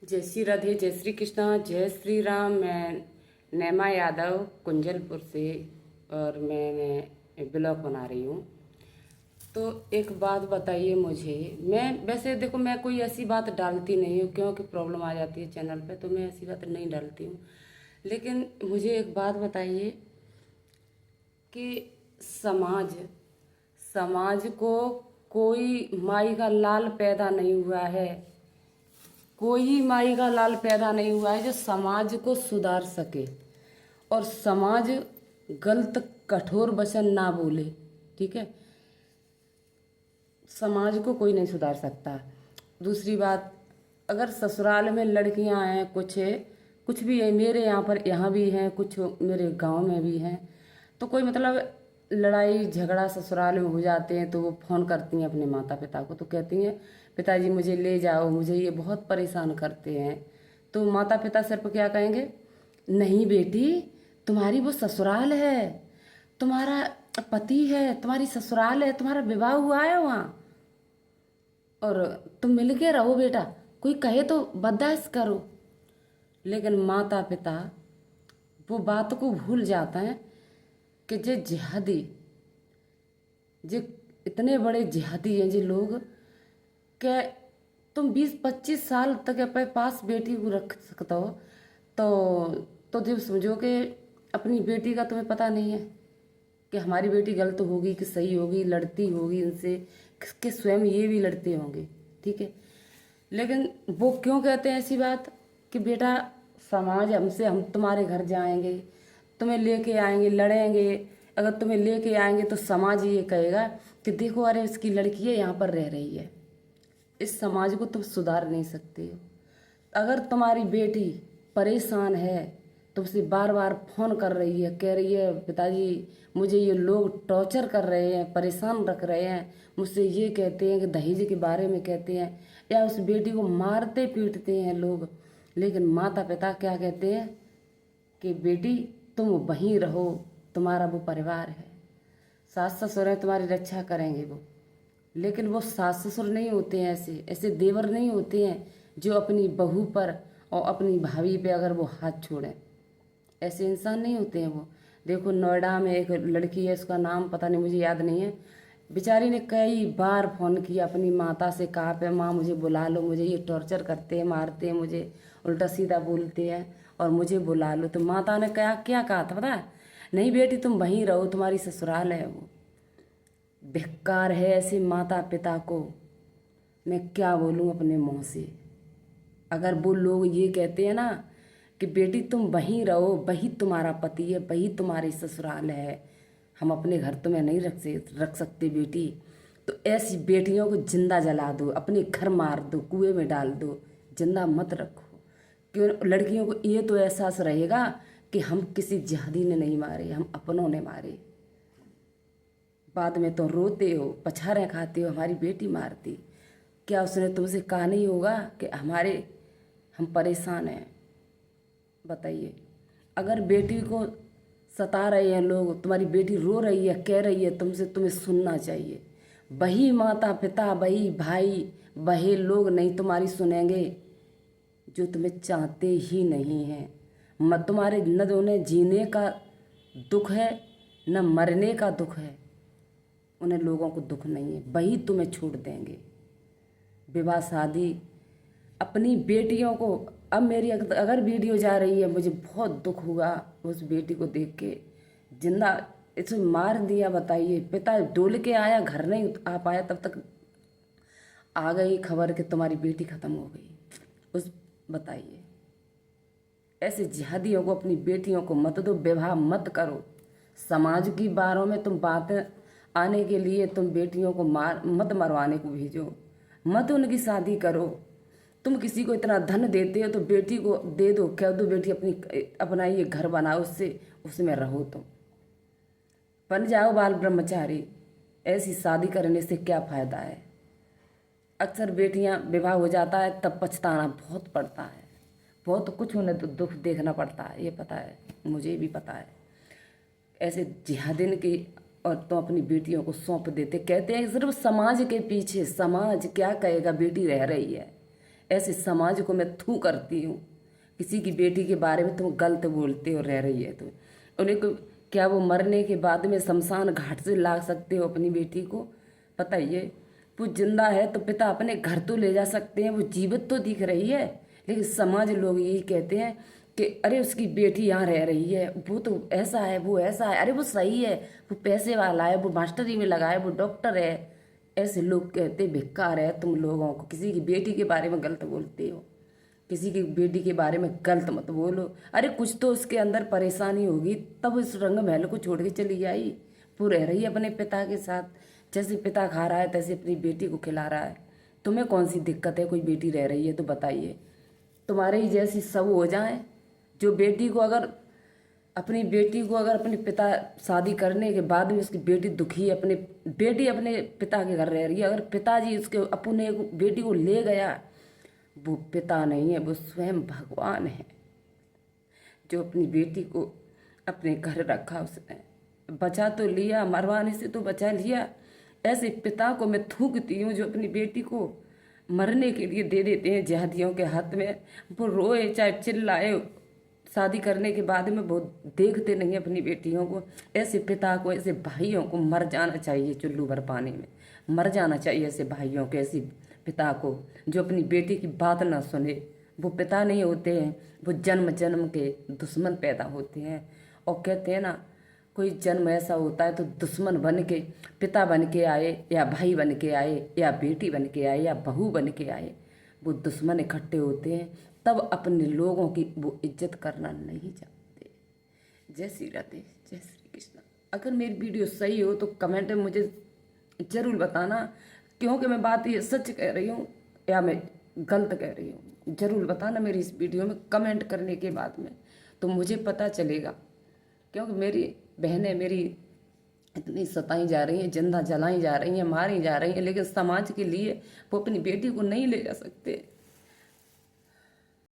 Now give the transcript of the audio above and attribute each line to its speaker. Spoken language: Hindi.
Speaker 1: जय श्री राधे, जय श्री कृष्णा, जय श्री राम। मैं नैमा यादव कुंजलपुर से और मैं ब्लॉग बना रही हूँ। तो एक बात बताइए मुझे। मैं वैसे देखो, मैं कोई ऐसी बात डालती नहीं हूँ क्योंकि प्रॉब्लम आ जाती है चैनल पे, तो मैं ऐसी बात नहीं डालती हूँ। लेकिन मुझे एक बात बताइए कि समाज समाज को कोई माई का लाल पैदा नहीं हुआ है। कोई माई का लाल पैदा नहीं हुआ है जो समाज को सुधार सके और समाज गलत कठोर वचन ना बोले। ठीक है, समाज को कोई नहीं सुधार सकता। दूसरी बात, अगर ससुराल में लड़कियां हैं, कुछ भी है, मेरे यहाँ पर यहाँ भी हैं, कुछ मेरे गांव में भी हैं, तो कोई मतलब लड़ाई झगड़ा ससुराल में हो जाते हैं तो वो फ़ोन करती हैं अपने माता पिता को, तो कहती हैं पिताजी मुझे ले जाओ, मुझे ये बहुत परेशान करते हैं। तो माता पिता सिर्फ क्या कहेंगे, नहीं बेटी, तुम्हारी वो ससुराल है, तुम्हारा पति है, तुम्हारी ससुराल है, तुम्हारा विवाह हुआ है वहाँ, और तुम मिल के रहो बेटा, कोई कहे तो बर्दाश्त करो। लेकिन माता पिता वो बात को भूल जाते हैं कि जे जिहादी, जे इतने बड़े जिहादी हैं जे लोग, कि तुम 20-25 साल तक अपने पास बेटी को रख सकते हो, तो जब समझो कि अपनी बेटी का तुम्हें पता नहीं है कि हमारी बेटी गलत होगी कि सही होगी, लड़ती होगी इनसे कि स्वयं ये भी लड़ते होंगे। ठीक है, लेकिन वो क्यों कहते हैं ऐसी बात कि बेटा समाज हमसे, हम तुम्हारे घर जाएंगे, तुम्हें लेके आएंगे, लड़ेंगे, अगर तुम्हें लेके आएंगे तो समाज ये कहेगा कि देखो अरे इसकी लड़की है यहाँ पर रह रही है। इस समाज को तुम सुधार नहीं सकते हो। अगर तुम्हारी बेटी परेशान है, तुमसे बार बार फोन कर रही है, कह रही है पिताजी मुझे ये लोग टॉर्चर कर रहे हैं, परेशान रख रहे हैं, मुझसे ये कहते हैं कि दहेज के बारे में कहते हैं, या उस बेटी को मारते पीटते हैं लोग, लेकिन माता पिता क्या कहते हैं कि बेटी तुम वहीं रहो, तुम्हारा वो परिवार है, सास ससुर हैं तुम्हारी रक्षा करेंगे वो। लेकिन वो सास ससुर नहीं होते हैं, ऐसे ऐसे देवर नहीं होते हैं जो अपनी बहू पर और अपनी भाभी पे अगर वो हाथ छोड़ें। ऐसे इंसान नहीं होते हैं वो। देखो नोएडा में एक लड़की है, उसका नाम पता नहीं, मुझे याद नहीं है, बेचारी ने कई बार फ़ोन किया अपनी माता से, कहा पे माँ मुझे बुला लो, मुझे ये टॉर्चर करते हैं, मारते हैं, मुझे उल्टा सीधा बोलते हैं और मुझे बुला लो। तो माता ने क्या क्या कहा था पता है, नहीं बेटी तुम वहीं रहो, तुम्हारी ससुराल है वो। बेकार है ऐसे माता पिता को, मैं क्या बोलूँ अपने मुँह से। अगर वो लोग ये कहते हैं ना कि बेटी तुम वहीं रहो, वही तुम्हारा पति है, वही तुम्हारी ससुराल है, हम अपने घर तुम्हें नहीं रख सकते बेटी, तो ऐसी बेटियों को जिंदा जला दो, अपने घर मार दो, कुएं में डाल दो, जिंदा मत रखो। क्यों? लड़कियों को ये तो एहसास रहेगा कि हम किसी जिहादी ने नहीं मारे, हम अपनों ने मारे। बाद में तो रोते हो, पछाड़ें खाते हो, हमारी बेटी मारती। क्या उसने तुमसे कहा नहीं होगा कि हम परेशान हैं? बताइए। अगर बेटी को सता रहे हैं लोग, तुम्हारी बेटी रो रही है, कह रही है तुमसे, तुम्हें सुनना चाहिए। वही माता पिता, वही भाई, वही लोग नहीं तुम्हारी सुनेंगे जो तुम्हें चाहते ही नहीं हैं। तुम्हारे न तो उन्हें जीने का दुख है, न मरने का दुख है, उन्हें लोगों को दुख नहीं है, वही तुम्हें छोड़ देंगे। विवाह शादी अपनी बेटियों को, अब मेरी अगर वीडियो जा रही है, मुझे बहुत दुख हुआ उस बेटी को देख के, जिंदा इसे मार दिया। बताइए, पिता डोल के आया, घर नहीं आ पाया, तब तक आ गई खबर कि तुम्हारी बेटी खत्म हो गई। उस बताइए, ऐसे जिहादियों को अपनी बेटियों को मत दो, विवाह मत करो। समाज की बारों में तुम बातें आने के लिए तुम बेटियों को मत मरवाने को भेजो, मत उनकी शादी करो। तुम किसी को इतना धन देते हो तो बेटी को दे दो, कह दो बेटी अपना ये घर बनाओ, उससे उसमें रहो, तुम बन जाओ बाल ब्रह्मचारी। ऐसी शादी करने से क्या फ़ायदा है? अक्सर बेटियां विवाह हो जाता है तब पछताना बहुत पड़ता है, बहुत कुछ उन्हें तो दुख देखना पड़ता है, ये पता है, मुझे भी पता है। ऐसे जिहादिन की और तो अपनी बेटियों को सौंप देते, कहते हैं सिर्फ समाज के पीछे, समाज क्या कहेगा बेटी रह रही है, ऐसे समाज को मैं थू करती हूँ। किसी की बेटी के बारे में तुम गलत बोलते हो, रह रही है तुम। उन्हें को क्या वो मरने के बाद में शमशान घाट से ला सकते हो अपनी बेटी को? बताइए। वो जिंदा है तो पिता अपने घर तो ले जा सकते हैं, वो जीवित तो दिख रही है। लेकिन समाज लोग यही कहते हैं कि अरे उसकी बेटी यहाँ रह रही है, वो तो ऐसा है, वो ऐसा है, अरे वो सही है, वो पैसे वाला है, वो मास्टरी में लगा है, वो डॉक्टर है। ऐसे लोग कहते बेकार है तुम लोगों को। किसी की बेटी के बारे में गलत बोलते हो, किसी की बेटी के बारे में गलत मत बोलो। अरे कुछ तो उसके अंदर परेशानी होगी, तब इस रंग महल को छोड़ के चली आई। वो रह रही है अपने पिता के साथ, जैसे पिता खा रहा है तैसे अपनी बेटी को खिला रहा है। तुम्हें कौन सी दिक्कत है? कोई बेटी रह रही है तो बताइए। तुम्हारे ही जैसी सब हो जाए, जो बेटी को अगर अपनी बेटी को अगर अपने पिता शादी करने के बाद भी उसकी बेटी दुखी है, अपने बेटी अपने पिता के घर रह रही है, अगर पिताजी उसके अपने बेटी को ले गया, वो पिता नहीं है, वो स्वयं भगवान है जो अपनी बेटी को अपने घर रखा। उसने बचा तो लिया, मरवाने से तो बचा लिया। ऐसे पिता को मैं थूकती हूँ जो अपनी बेटी को मरने के लिए दे देते हैं जिहादियों के हाथ में। वो रोए चाहे चिल्लाए, शादी करने के बाद में वो देखते नहीं अपनी बेटियों को। ऐसे पिता को, ऐसे भाइयों को मर जाना चाहिए, चुल्लू भर पानी में मर जाना चाहिए ऐसे भाइयों को, ऐसे पिता को जो अपनी बेटी की बात ना सुने। वो पिता नहीं होते हैं, वो जन्म जन्म के दुश्मन पैदा होते हैं। और कहते हैं ना, कोई जन्म ऐसा होता है तो दुश्मन बन के, पिता बन के आए या भाई बन के आए या बेटी बन के आए या बहू बन के आए, वो दुश्मन इकट्ठे होते हैं, तब अपने लोगों की वो इज्जत करना नहीं चाहते। जय श्री राधे, जय श्री कृष्ण। अगर मेरी वीडियो सही हो तो कमेंट में मुझे ज़रूर बताना, क्योंकि मैं बात ये सच कह रही हूँ या मैं गलत कह रही हूँ। ज़रूर बताना मेरी इस वीडियो में कमेंट करने के बाद में, तो मुझे पता चलेगा। क्योंकि मेरी बहनें मेरी इतनी सताई जा रही हैं, जिंदा जलाई जा रही हैं, मारी जा रही हैं, लेकिन समाज के लिए वो अपनी बेटी को नहीं ले जा सकते।